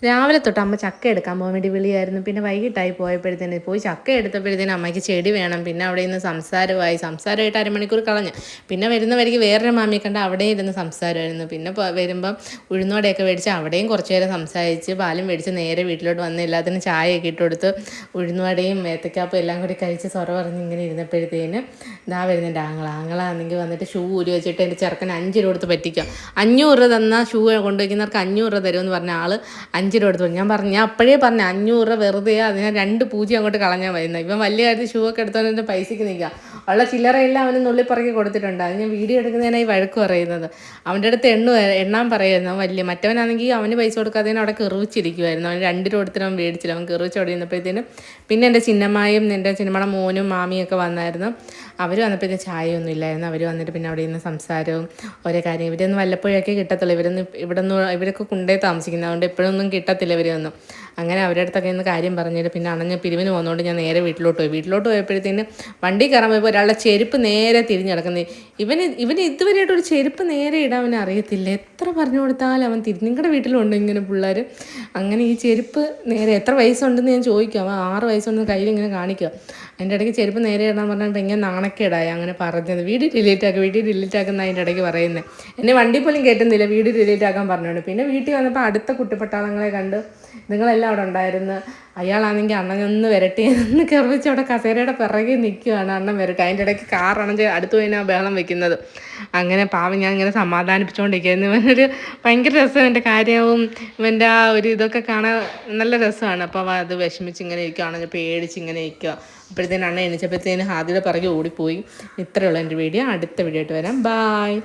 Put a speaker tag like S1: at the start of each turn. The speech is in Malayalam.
S1: രാവിലെ തൊട്ട് അമ്മ ചക്ക എടുക്കാൻ പോകാൻ വേണ്ടി വിളിയായിരുന്നു. പിന്നെ വൈകിട്ടായി പോയപ്പോഴത്തേന് പോയി ചക്ക എടുത്തപ്പോഴത്തേന് അമ്മയ്ക്ക് ചെടി വേണം. പിന്നെ അവിടെ ഇരുന്ന് സംസാരമായിട്ട് അരമണിക്കൂർ കളഞ്ഞു. പിന്നെ വരുന്ന വഴിക്ക് വേറൊരു മാമിയെ കണ്ട് അവിടെ ഇരുന്ന് സംസാരമായിരുന്നു. പിന്നെ വരുമ്പം ഉഴുന്നോടെയൊക്കെ മേടിച്ച് അവിടെയും കുറച്ച് നേരം സംസാരിച്ച് പാലും മേടിച്ച് നേരെ വീട്ടിലോട്ട് വന്ന് എല്ലാത്തിനും ചായയൊക്കെ ഇട്ട് കൊടുത്ത് ഉഴുന്നുവടയും ഏത്തക്കാപ്പും എല്ലാം കൂടി കഴിച്ച് സൊറ പറഞ്ഞ് ഇങ്ങനെ ഇരുന്നപ്പോഴത്തേന് ഇതാ വരുന്നുണ്ട് ആങ്ങളാണെങ്കിൽ വന്നിട്ട് ഷൂ ഊരി വെച്ചിട്ട് എൻ്റെ ചെറുക്കന് 5 രൂപ കൊടുത്ത് പറ്റിക്കാം. 500 രൂപ തന്നാൽ ഷൂ കൊണ്ടുവയ്ക്കുന്നവർക്ക് 500 രൂപ തരുമെന്ന് പറഞ്ഞ ആൾ 5 രൂപ എടുത്തു. ഞാൻ അപ്പോഴേ പറഞ്ഞു 500 രൂപ വെറുതെ അതിനെ 2 പൂജ്യം അങ്ങോട്ട് കളഞ്ഞാൽ വരുന്നത്. ഇവൻ വലിയ കാര്യത്തിൽ ഷൂ ഒക്കെ എടുത്തോണ്ട് പൈസയ്ക്ക് നിൽക്കുക. ഉള്ള ചില്ലറയെല്ലാം അവന് നുള്ളിപ്പറക്കി കൊടുത്തിട്ടുണ്ട്. അത് ഞാൻ വീഡിയോ എടുക്കുന്നതിനായി വഴക്ക് പറയുന്നത്. അവൻ്റെ അടുത്ത് എണ്ണാൻ പറയുമായിരുന്നു. അവൻ മറ്റവനാണെങ്കിൽ അവന് പൈസ കൊടുക്കാതെ അവിടെ കെറിച്ചിരിക്കുമായിരുന്നു. അവന് 2 രൂപ കൊടുത്തിട്ട് അവൻ മേടിച്ചില്ല. അവൻ കെറിച്ചോടി നിന്നപ്പോഴത്തേനും പിന്നെ എൻ്റെ ചിന്നമ്മയും എൻ്റെ ചിന്നമ്മയുടെ മോനും മാമിയൊക്കെ വന്നായിരുന്നു. അവർ വന്നപ്പോഴത്തേക്കും ചായയൊന്നും ഇല്ലായിരുന്നു. അവർ വന്നിട്ട് പിന്നെ അവിടെ നിന്ന് സംസാരവും ഓരോ കാര്യം. ഇവരൊന്നും വല്ലപ്പോഴൊക്കെ കിട്ടത്തുള്ളൂ. ഇവരൊക്കെ കൊണ്ടേ താമസിക്കുന്നത്. അതുകൊണ്ട് എപ്പോഴൊന്നും കിട്ടത്തില്ല ഇവരൊന്നും. അങ്ങനെ അവരുടെ അടുത്തൊക്കെ ഇന്ന് കാര്യം പറഞ്ഞിട്ട് പിന്നെ അണഞ്ഞ് പിരിവിന് പോകുന്നതുകൊണ്ട് ഞാൻ നേരെ വീട്ടിലോട്ട് പോയപ്പോഴത്തേന് വണ്ടി കയറാൻ പോയപ്പോൾ ഒരാളുടെ ചെരുപ്പ് നേരെ തിരിഞ്ഞ് കിടക്കുന്നത്. ഇവന് ഇതുവരെയായിട്ട് ഒരു ചെരുപ്പ് നേരെ ഇടാൻ അവന് അറിയത്തില്ല. എത്ര പറഞ്ഞു കൊടുത്താലും അവൻ നിങ്ങളുടെ വീട്ടിലുണ്ട് ഇങ്ങനെ പിള്ളേർ. അങ്ങനെ ഈ ചെരുപ്പ് നേരെ എത്ര വയസ്സുണ്ടെന്ന് ഞാൻ ചോദിക്കും. അവൻ 6 വയസ്സുണ്ടെന്ന് കയ്യിൽ ഇങ്ങനെ കാണിക്കുക. അതിൻ്റെ ഇടയ്ക്ക് ചെരുപ്പ് നേരെ ഇടാൻ പറഞ്ഞാൽ ഭയങ്കര നാണക്കേടായി അങ്ങനെ പറഞ്ഞത്. വീഡിയോ ഡിലീറ്റ് ആക്കുന്ന അതിൻ്റെ ഇടയ്ക്ക് പറയുന്നത്. എന്നെ വണ്ടി പോലും കയറ്റുന്നില്ല വീഡിയോ ഡിലീറ്റ് ആക്കാൻ പറഞ്ഞുകൊണ്ട്. പിന്നെ വീട്ടിൽ വന്നപ്പോൾ അടുത്ത കുട്ടിപ്പട്ടാളങ്ങളെ കണ്ട് നിങ്ങളെല്ലാം അവിടെ ഉണ്ടായിരുന്നു. അയാളാണെങ്കിൽ അണ്ണനൊന്ന് വരട്ടെ എന്ന് കയറിച്ച് അവിടെ കസേരയുടെ പിറകെ നിൽക്കുകയാണ്. അണ്ണൻ വരട്ടെ. അതിൻ്റെ ഇടയ്ക്ക് കാറണഞ്ഞ് അടുത്ത് പോയി ബഹളം വെക്കുന്നത്. അങ്ങനെ പാവം ഞാൻ ഇങ്ങനെ സമാധാനിപ്പിച്ചുകൊണ്ടിരിക്കുന്നു. ഇവനൊരു ഭയങ്കര രസം എൻ്റെ കാര്യവും ഇവൻ്റെ ആ ഒരു ഇതൊക്കെ കാണാൻ നല്ല രസമാണ്. അപ്പോൾ അത് വിഷമിച്ച് ഇങ്ങനെ ഇരിക്കുകയാണെങ്കിൽ പേടിച്ച് ഇങ്ങനെ ഇരിക്കുക. അപ്പോഴത്തേന് അണ്ണൻ എണീച്ചപ്പോഴത്തേന് ഹാദിയുടെ പിറകെ ഓടിപ്പോയി. ഇത്രയുള്ള എൻ്റെ വീഡിയോ. അടുത്ത വീഡിയോ ആയിട്ട് വരാം. ബായ്.